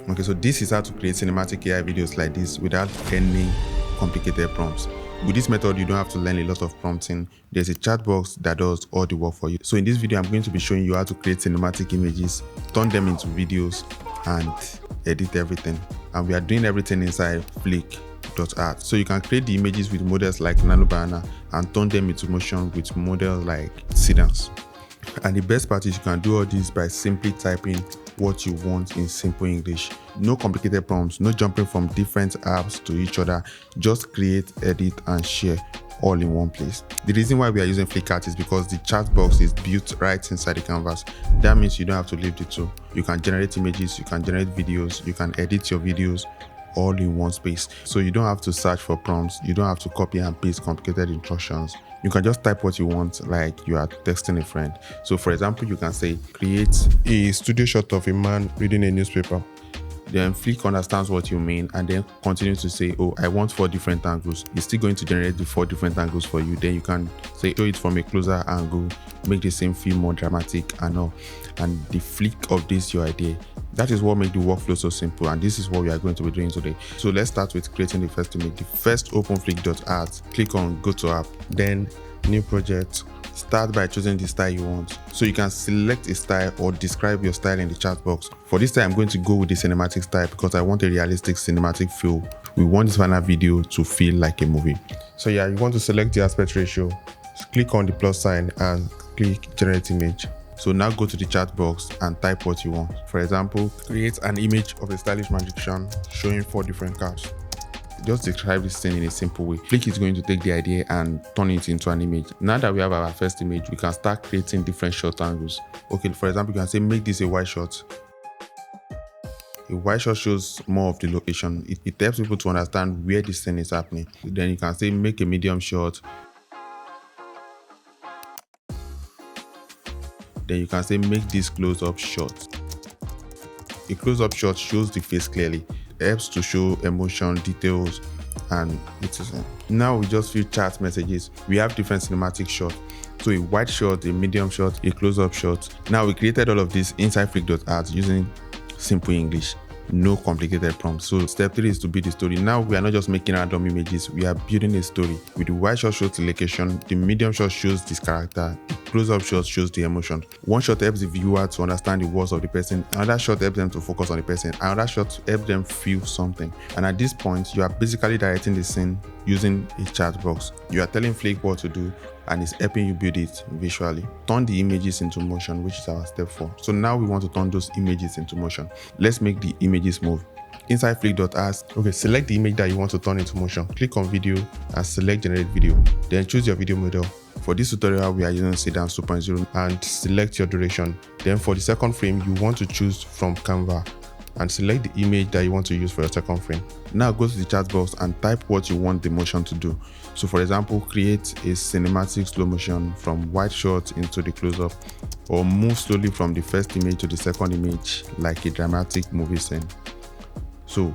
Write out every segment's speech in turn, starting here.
Okay, so this is how to create cinematic AI videos like this without any complicated prompts. With this method, you don't have to learn a lot of prompting. There's a chat box that does all the work for you. So in this video, I'm going to be showing you how to create cinematic images, turn them into videos, and edit everything. And we are doing everything inside Flick.art. So you can create the images with models like Nanobanana and turn them into motion with models like Seedance. And the best part is you can do all this by simply typing what you want in simple English. No complicated prompts, no jumping from different apps to each other. Just create, edit, and share all in one place. The reason why we are using Flick.art is because the chat box is built right inside the canvas. That means you don't have to leave the tool. You can generate images, you can generate videos, you can edit your videos all in one space. So you don't have to search for prompts, you don't have to copy and paste complicated instructions. You can just type what you want like you are texting a friend. So for example, you can say, create a studio shot of a man reading a newspaper. Then Flick understands what you mean and then continue to say, oh, I want 4 different angles. It's still going to generate the 4 different angles for you. Then you can say, show it from a closer angle, make the same feel more dramatic and all. And the Flick updates your idea. That is what makes the workflow so simple, and this is what we are going to be doing today. So let's start with creating the first image. The first, open Flick.art, click on go to app, then new project. Start by choosing the style you want. So you can select a style or describe your style in the chat box. For this time, I'm going to go with the cinematic style because I want a realistic cinematic feel. We want this final video to feel like a movie. So yeah, you want to select the aspect ratio, click on the plus sign and click generate image. So now go to the chat box and type what you want. For example, create an image of a stylish magician showing 4 different cards. Just describe this thing in a simple way. Flick is going to take the idea and turn it into an image. Now that we have our first image, we can start creating different shot angles. Okay, for example, you can say make this a wide shot. A wide shot shows more of the location. It helps people to understand where this thing is happening. Then you can say make a medium shot. Then you can say make this close-up shot. A close-up shot shows the face clearly. It helps to show emotion, details, and it is. Now we just fill chat messages. We have different cinematic shots. So a wide shot, a medium shot, a close-up shot. Now we created all of this inside Flick.art using simple English. No complicated prompts. So step 3 is to build the story. Now we are not just making random images, we are building a story. With the wide shot shows the location, the medium shot shows this character, the close-up shot shows the emotion. One shot helps the viewer to understand the words of the person, another shot helps them to focus on the person, another shot helps them feel something. And at this point, you are basically directing the scene using a chat box. You are telling Flick what to do and it's helping you build it visually. Turn the images into motion, which is our step 4. So now we want to turn those images into motion. Let's make the images move. Inside Flick.art, okay, select the image that you want to turn into motion. Click on video and select generate video. Then choose your video model. For this tutorial, we are using Seedance 2.0 and select your duration. Then for the second frame, you want to choose from Canva and select the image that you want to use for your second frame. Now go to the chat box and type what you want the motion to do. So for example, create a cinematic slow motion from wide shot into the close-up, or move slowly from the first image to the second image like a dramatic movie scene. So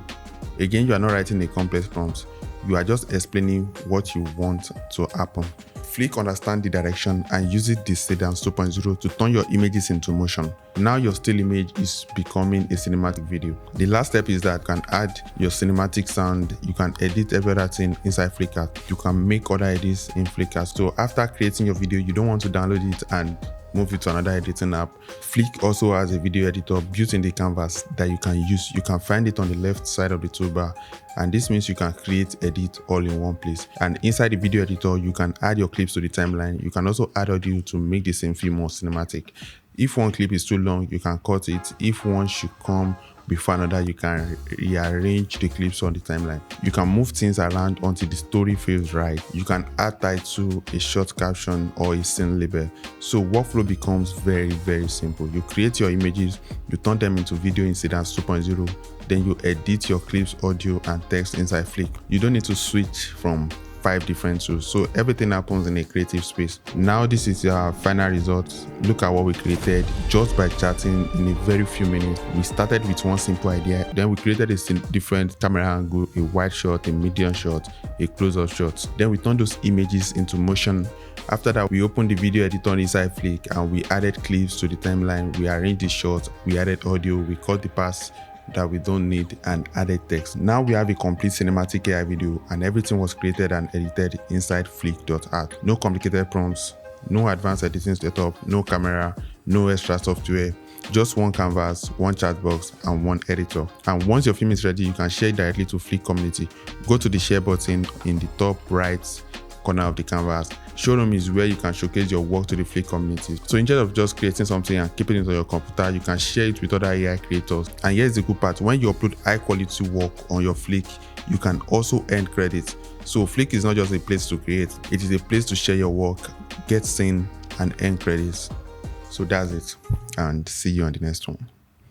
again, you are not writing a complex prompt. You are just explaining what you want to happen. Flick understands the direction and uses the Seedance 2.0 to turn your images into motion. Now your still image is becoming a cinematic video. The last step is that you can add your cinematic sound. You can edit every other thing inside Flick.art. You can make other edits in Flick.art. So after creating your video, you don't want to download it and move it to another editing app. Flick also has a video editor built in the canvas that you can use. You can find it on the left side of the toolbar, and this means you can create, edit all in one place. And inside the video editor, you can add your clips to the timeline. You can also add audio to make the same feel more cinematic. If one clip is too long, you can cut it. If one should come before another, you can rearrange the clips on the timeline. You can move things around until the story feels right. You can add title, a short caption, or a scene label. So workflow becomes very, very simple. You create your images, you turn them into video in Seedance 2.0, then you edit your clips, audio, and text inside Flick. You don't need to switch from 5 different tools, so everything happens in a creative space. Now this is our final result. Look at what we created just by chatting in a very few minutes. We started with one simple idea, then we created a different camera angle, a wide shot, a medium shot, a close-up shot. Then we turned those images into motion. After that, we opened the video editor inside Flick and we added clips to the timeline. We arranged the shots, we added audio, we cut the parts that we don't need and added text. Now we have a complete cinematic AI video, and everything was created and edited inside Flick.art. No complicated prompts, no advanced editing setup, no camera, no extra software, just one canvas, one chat box, and one editor. And once your film is ready, you can share it directly to Flick community. Go to the share button in the top right corner of the canvas. Showroom is where you can showcase your work to the Flick community. So instead of just creating something and keeping it on your computer, you can share it with other AI creators. And here's the good part: when you upload high quality work on your Flick, you can also earn credits. So Flick is not just a place to create, it is a place to share your work, get seen, and earn credits. So that's it, and see you on the next one.